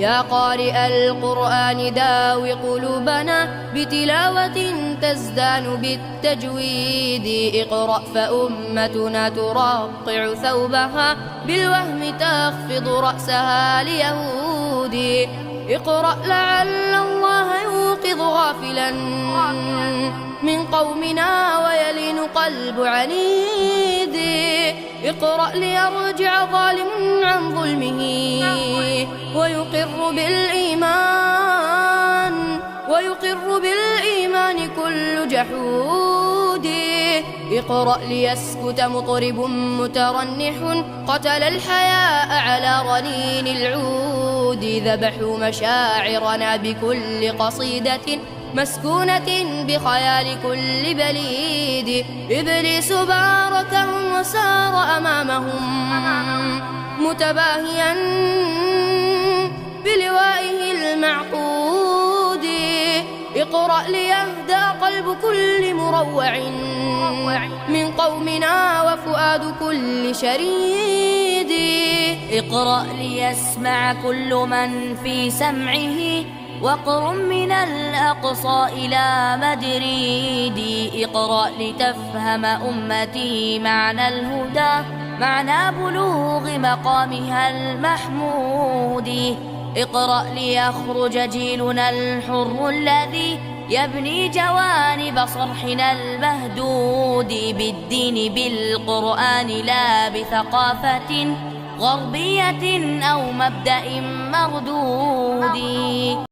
يا قارئ القرآن داوي قلوبنا بتلاوة تزدان بالتجويد. اقرأ فأمتنا ترقع ثوبها بالوهم تخفض رأسها ليهود. اقرأ لعل الله يوقظ غافلا من قومنا ويلين قلب عنيد. اقرأ ليرجع ظالم عن ظلمه ويقر بالإيمان كل جحود. اقرأ ليسكت مطرب مترنح قتل الحياء على رنين العود. ذبحوا مشاعرنا بكل قصيدة مسكونة بخيال كل بليد. إبليس باركهم وسار أمامهم متباهيا بلوائه المعقود. اقرأ ليهدى قلب كل مروع من قومنا وفؤاد كل شريد. اقرأ ليسمع كل من في سمعه وقر من الأقصى إلى مدريد. اقرأ لتفهم أمتي معنى الهدى معنى بلوغ مقامها المحمود. اقرأ ليخرج جيلنا الحر الذي يبني جوانب صرحنا المهدود بالدين بالقرآن لا بثقافة غربية أو مبدأ مردود.